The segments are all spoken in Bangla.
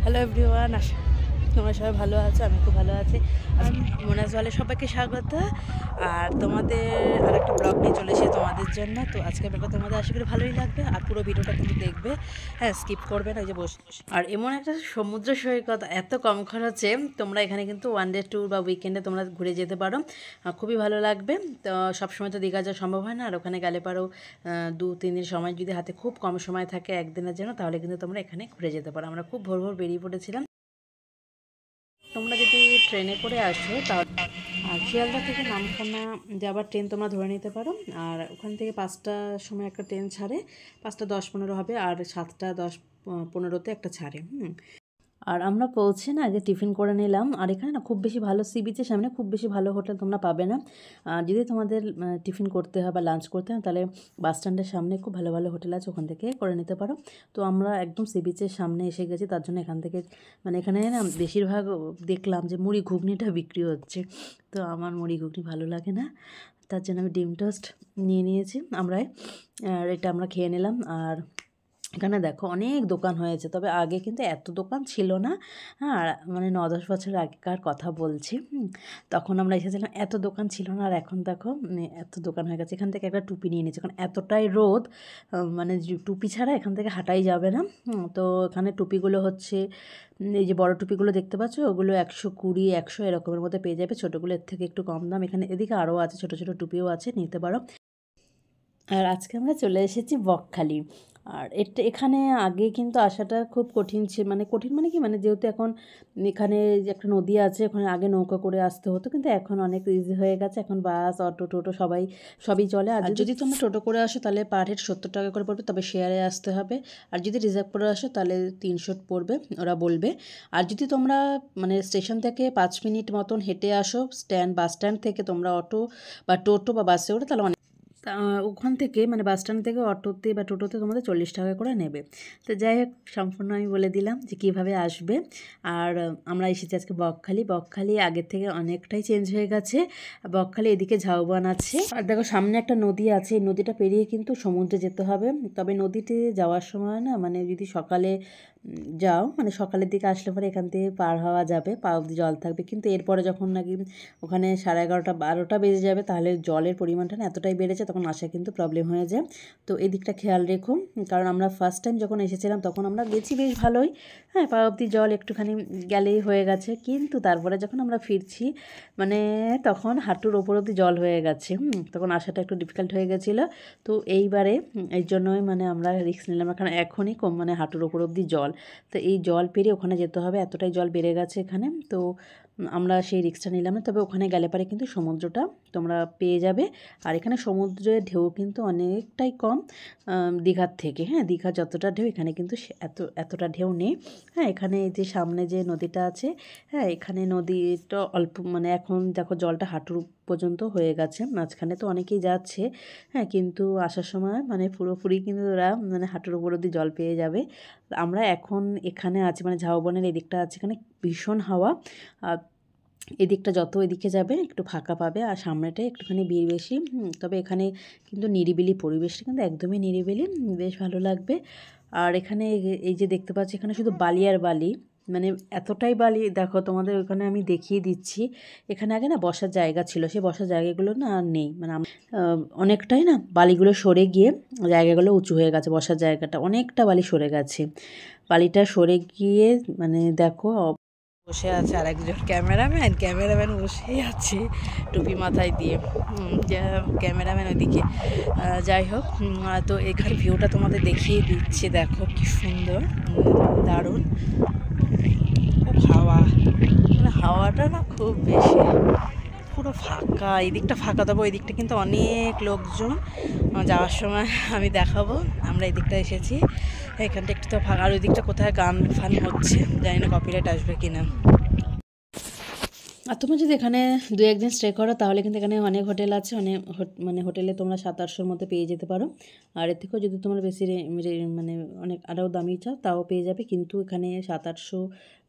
হ্যালো এভরিওয়ান, তোমরা সবাই ভালো আছো? আমি খুব ভালো আছি। মোনাজ ওয়ালে সবাইকে স্বাগত। আর তোমাদের আরেকটা ব্লগ নিয়ে চলে এসেছি তোমাদের জন্য। তো আজকের ব্লগটা তোমাদের আশা করি ভালোই লাগবে, আর পুরো ভিডিওটা কিন্তু দেখবে, হ্যাঁ, স্কিপ করবে না। ওই যে বসে আর এমন একটা সমুদ্র সৈকত এত কম খরচে, তোমরা এখানে কিন্তু ওয়ান ডে ট্যুর বা উইকেন্ডে তোমরা ঘুরে যেতে পারো, খুবই ভালো লাগবে। তো সবসময় তো দীঘা যাওয়া সম্ভব হয় না, আর ওখানে গেলে পারো 2-3 দিন সময় যদি হাতে খুব কম সময় থাকে একদিনের জন্য, তাহলে কিন্তু তোমরা এখানে ঘুরে যেতে পারো। আমরা খুব ভোর ভোর বেরিয়ে পড়েছিলাম। তোমরা যদি ট্রেনে করে আসো তাহলে আর শিয়ালদা থেকে নামখানা যাবার ট্রেন তোমরা ধরে নিতে পারো। আর ওখান থেকে 5টার সময় একটা ট্রেন ছাড়ে, 5টা 10-15 হবে, আর 7টা 10-15তে একটা ছাড়ে। আর আমরা পৌঁছে না আগে টিফিন করে নিলাম। আর এখানে না খুব বেশি ভালো, সি বিচের সামনে খুব বেশি ভালো হোটেল তোমরা পাবে না। যদি তোমাদের টিফিন করতে হয় বা লাঞ্চ করতে হয়, তাহলে বাস স্ট্যান্ডের সামনে খুব ভালো ভালো হোটেল আছে, ওখান থেকে করে নিতে পারো। তো আমরা একদম সি বিচের সামনে এসে গেছি, তার জন্য এখান থেকে মানে এখানে না বেশিরভাগ দেখলাম যে মুড়ি ঘুগনিটা বিক্রি হচ্ছে। তো আমার মুড়ি ঘুগনি ভালো লাগে না, তার জন্য আমি ডিম টোস্ট নিয়ে নিয়েছি আমরাই। আর এটা আমরা খেয়ে নিলাম। আর এখানে দেখো অনেক দোকান হয়েছে, তবে আগে কিন্তু এত দোকান ছিল না। হ্যাঁ, মানে 9-10 বছর আগেকার কথা বলছি। তখন আমরা এসেছিলাম, এত দোকান ছিল না। আর এখন দেখো এত দোকান হয়ে গেছে। এখান থেকে একটা টুপি নিয়ে নিয়েছি, কারণ এতটাই রোদ, মানে টুপি ছাড়া এখান থেকে হাঁটাই যাবে না। তো এখানে টুপিগুলো হচ্ছে এই যে বড় টুপিগুলো দেখতে পাচ্ছ, ওগুলো 120, 100 এরকমের মধ্যে পেয়ে যাবে। ছোটোগুলো এর থেকে একটু কম দাম। এখানে এদিকে আরও আছে, ছোটো ছোটো টুপিও আছে, নিতে পারো। আর আজকে আমরা চলে এসেছি বকখালি। আর এখানে আগে কিন্তু আসাটা খুব কঠিন ছিল, মানে কঠিন মানে কি, মানে যেহেতু এখন এখানে যে একটা নদী আছে, ওখানে আগে নৌকা করে আসতে হতো, কিন্তু এখন অনেক ইজি হয়ে গেছে। এখন বাস, অটো, টোটো সবই চলে। আর যদি তোমরা টোটো করে আসো তাহলে পার হেড 70 টাকা করে পড়বে, তবে শেয়ারে আসতে হবে। আর যদি রিজার্ভ করে আসো তাহলে 300 পড়বে, ওরা বলবে। আর যদি তোমরা মানে স্টেশন থেকে 5 মিনিট মতন হেঁটে আসো, বাস স্ট্যান্ড থেকে তোমরা অটো বা টোটো বা বাসে ওঠো, তাহলে ওখান থেকে মানে বাস স্ট্যান্ড থেকে অটোতে বা টোটোতে তোমাদের 40 টাকা করে নেবে। তো যাই হোক, সম্পূর্ণ আমি বলে দিলাম যে কীভাবে আসবে। আর আমরা এসেছি আজকে বকখালি আগের থেকে অনেকটাই চেঞ্জ হয়ে গেছে। বকখালি এদিকে ঝাউবন আছে, আর দেখো সামনে একটা নদী আছে, এই নদীটা পেরিয়ে কিন্তু সমুদ্রে যেতে হবে। তবে নদীতে যাওয়ার সময় না, মানে যদি সকালে যাও, মানে সকালের দিকে আসলে পরে এখান থেকে পার হওয়া যাবে, পা অবধি জল থাকবে। কিন্তু এরপরে যখন নাকি ওখানে 11:30-12টা বেজে যাবে, তাহলে জলের পরিমাণটা না এতটাই বেড়েছে, তখন আসা কিন্তু প্রবলেম হয়ে যায়। তো এদিকটা খেয়াল রেখো, কারণ আমরা ফার্স্ট টাইম যখন এসেছিলাম তখন আমরা গেছি বেশ ভালোই, হ্যাঁ, পা অবধি জল একটুখানি গেলেই হয়ে গেছে। কিন্তু তারপরে যখন আমরা ফিরছি, মানে তখন হাঁটুর ওপর অবধি জল হয়ে গেছে। তখন আসাটা একটু ডিফিকাল্ট হয়ে গেছিলো। তো এইবারে এই জন্যই মানে আমরা রিস্ক নিলাম, কারণ এখনই কম মানে হাঁটুর ওপর অবধি জল। তো এই জল পেরিয়ে ওখানে যেতে হবে, এতটাই জল বেড়ে গেছে এখানে। তো আমরা সেই রিস্কটা নিলাম না। তবে ওখানে গেলে পরে কিন্তু সমুদ্রটা তোমরা পেয়ে যাবে। আর এখানে সমুদ্রের ঢেউ কিন্তু অনেকটাই কম দীঘার থেকে। হ্যাঁ, দীঘা যতটা ঢেউ, এখানে কিন্তু এতটা ঢেউ নেই। হ্যাঁ, এখানে এই যে সামনে যে নদীটা আছে, হ্যাঁ, এখানে নদীটা অল্প, মানে এখন দেখো জলটা হাঁটুর পর্যন্ত হয়ে গেছে। মাঝখানে তো অনেকেই যাচ্ছে, হ্যাঁ, কিন্তু আসার সময় মানে পুরোপুরি কিন্তু ওরা মানে হাঁটুর উপর অব্দি জল পেয়ে যাবে। আমরা এখন এখানে আছি, মানে ঝাউবনের এদিকটা আছে, এখানে ভীষণ হাওয়া। এদিকটা যত এদিকে যাবে একটু ফাঁকা পাবে, আর সামনেটাই একটুখানি ভিড় বেশি। তবে এখানে কিন্তু নিরিবিলি, পরিবেশটা কিন্তু একদমই নিরিবিলি, বেশ ভালো লাগবে। আর এখানে এই যে দেখতে পাচ্ছি, এখানে শুধু বালি আর বালি, মানে এতটাই বালি। দেখো তোমাদের ওখানে আমি দেখিয়ে দিচ্ছি, এখানে আগে না বসার জায়গা ছিল, সেই বসার জায়গাগুলো না আর নেই। মানে অনেকটাই না বালিগুলো সরে গিয়ে জায়গাগুলো উঁচু হয়ে গেছে, বসার জায়গাটা অনেকটা বালি সরে গেছে। বালিটা সরে গিয়ে মানে দেখো বসে আছে আর একজন ক্যামেরাম্যান বসেই আছে টুপি মাথায় দিয়ে, ক্যামেরাম্যান ওইদিকে। যাই হোক, তো এখানে ভিউটা তোমাদের দেখিয়ে দিচ্ছি, দেখো কি সুন্দর, দারুণ। খুব হাওয়া, মানে হাওয়াটা না খুব বেশি, পুরো ফাঁকা। এই দিকটা ফাঁকা, তবে ওই দিকটা কিন্তু অনেক লোকজন। যাওয়ার সময় আমি দেখাবো, আমরা এই দিকটা এসেছি, এখানটা একটু তো ফাঁকা। আর ওই দিকটা কোথায় গান ফান হচ্ছে, জানি না কপিরাইট আসবে কিনা। আর তোমরা যদি এখানে 2-1 দিন স্টে করো, তাহলে কিন্তু এখানে অনেক হোটেল আছে, অনেক মানে হোটেলে তোমরা 700-800-র মধ্যে পেয়ে যেতে পারো। আর এর থেকেও যদি তোমরা বেশি মানে অনেক আরও দামি চাও, তাও পেয়ে যাবে। কিন্তু এখানে 700-800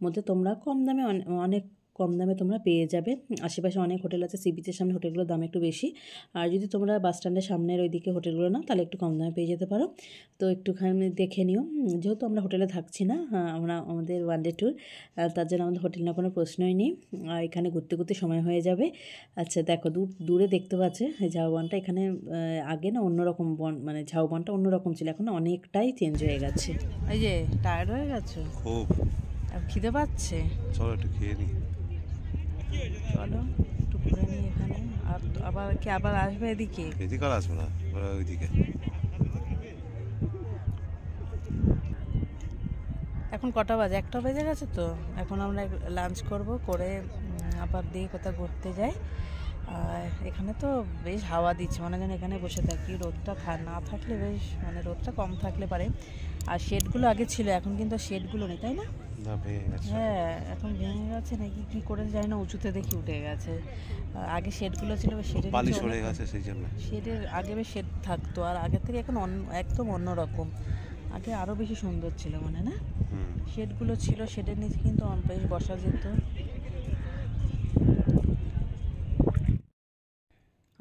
মধ্যে তোমরা কম দামে অনেক কম দামে তোমরা পেয়ে যাবে। আশেপাশে অনেক হোটেল আছে, সি বিচের সামনে হোটেলগুলোর দাম একটু বেশি। আর যদি তোমরা বাস স্ট্যান্ডের সামনের ওইদিকে হোটেলগুলো নাও তাহলে একটু কম দামে পেয়ে যেতে পারো। তো একটুখানি দেখে নিও। যেহেতু আমরা হোটেলে থাকছি না, আমরা আমাদের ওয়ান ডে ট্যুর, তার জন্য আমাদের হোটেল না কোনো প্রশ্নই নেই। আর এখানে ঘুরতে ঘুরতে সময় হয়ে যাবে। আচ্ছা দেখো, দূরে দেখতে পাচ্ছে ঝাউবনটা। এখানে আগে না অন্যরকম বন, মানে ঝাউবনটা অন্যরকম ছিল, এখন অনেকটাই চেঞ্জ হয়ে গেছে। এই যে টায়ার্ড হয়ে গেছো খুব, আর খিদে পাচ্ছে, চলো একটু খেয়ে নিই। চলো একটু ঘুরে নিই এখানে। আর আবার আসবে এদিকে? এদিকে আর আসবো না, ওইদিকে। এখন কটা বাজে? 1টা বেজে গেছে। তো এখন আমরা লাঞ্চ করব, করে আবার দিয়ে কোথাও ঘুরতে যাই। আর এখানে তো বেশ হাওয়া দিচ্ছে, মনে যেন এখানে বসে থাকি। রোদটা না থাকলে বেশ, মানে রোদটা কম থাকলে পারে। আর শেডগুলো আগে ছিল, এখন কিন্তু শেডগুলো নেই, তাই না? হ্যাঁ, এখন ভেঙে গেছে নাকি কি করে জানি না, উঁচুতে দেখি উঠে গেছে। আগে শেডগুলো ছিল, শেডের বালি সরে গেছে সেই জন্য। শেডের আগে বেশ শেড থাকতো, আর আগের থেকে এখন একদম অন্যরকম। আগে আরও বেশি সুন্দর ছিল, মানে না? শেডগুলো ছিল, শেডের নিচে কিন্তু বেশ বসা যেত।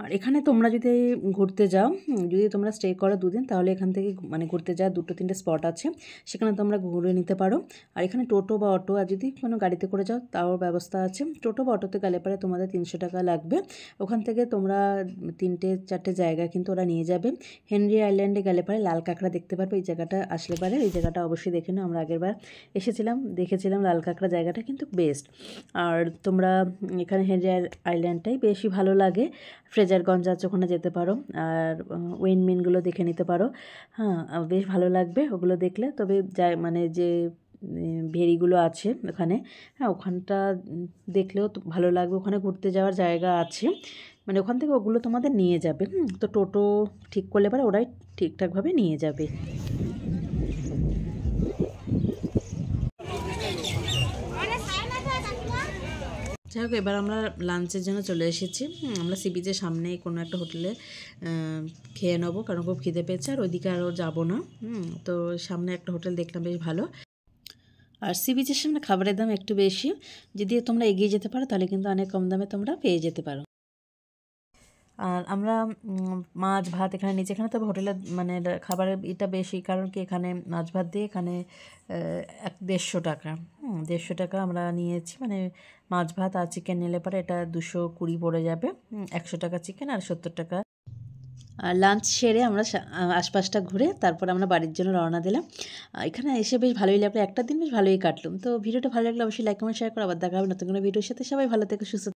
আর এখানে তোমরা যদি ঘুরতে যাও, যদি তোমরা স্টে করো 2 দিন, তাহলে এখান থেকে মানে ঘুরতে যাওয়ার 2-3টে স্পট আছে, সেখানে তোমরা ঘুরে নিতে পারো। আর এখানে টোটো বা অটো, আর যদি কোনো গাড়িতে করে যাও তাও ব্যবস্থা আছে। টোটো বা অটোতে গেলে পরে তোমাদের 300 টাকা লাগবে। ওখান থেকে তোমরা 3-4টে জায়গা কিন্তু ওরা নিয়ে যাবে। হেনরি আইল্যান্ডে গেলে পরে লাল কাঁকড়া দেখতে পারবে। এই জায়গাটা আসলে পারে, এই জায়গাটা অবশ্যই দেখে নাও। আমরা আগেরবার এসেছিলাম, দেখেছিলাম লাল কাঁকড়া, জায়গাটা কিন্তু বেস্ট। আর তোমরা এখানে হেনরি আইল্যান্ডটাই বেশি ভালো লাগে। ফ্রেজারগঞ্জ আছে, ওখানে যেতে পারো। আর উইন্ডমিলগুলো দেখে নিতে পারো। হ্যাঁ, বেশ ভালো লাগবে ওগুলো দেখলে। তবে মানে যে ভেরিগুলো আছে ওখানে, হ্যাঁ ওখানটা দেখলেও তো ভালো লাগবে। ওখানে ঘুরতে যাওয়ার জায়গা আছে, মানে ওখান থেকে ওগুলো তোমাদের নিয়ে যাবে। তো টোটো ঠিক করলে পরে ওরাই ঠিকঠাকভাবে নিয়ে যাবে। যাই হোক, এবার আমরা লাঞ্চের জন্য চলে এসেছি। আমরা সি বিচের সামনে কোনো একটা হোটেলে খেয়ে নেবো, কারণ খুব খিদে পেয়েছে, আর ওইদিকে আরও যাবো না। তো সামনে একটা হোটেল দেখলাম বেশ ভালো। আর সি বিচের সামনে খাবারের দাম একটু বেশি, যদি তোমরা এগিয়ে যেতে পারো তাহলে কিন্তু অনেক কম দামে তোমরা পেয়ে যেতে পারো। আর আমরা মাছ ভাত এখানে নিচে, এখানে তবে হোটেলের মানে খাবারের এটা বেশি, কারণ কি এখানে মাছ ভাত দিয়ে এখানে 150 টাকা, 150 টাকা আমরা নিয়েছি। মানে মাছ ভাত আর চিকেন নিলে পরে এটা 220 পড়ে যাবে। 100 টাকা চিকেন আর 70 টাকা। আর লাঞ্চ সেরে আমরা আশপাশটা ঘুরে তারপর আমরা বাড়ির জন্য রওনা দিলাম। এখানে এসে বেশ ভালোই লাগলো, একটা দিন বেশ ভালোই কাটলো। তো ভিডিওটা ভালো লাগলে অবশ্যই লাইক কমেন্ট শেয়ার করো। আবার দেখা হবে নতুন কোনো ভিডিওর সাথে। সবাই ভালো থেকো, সুস্থ।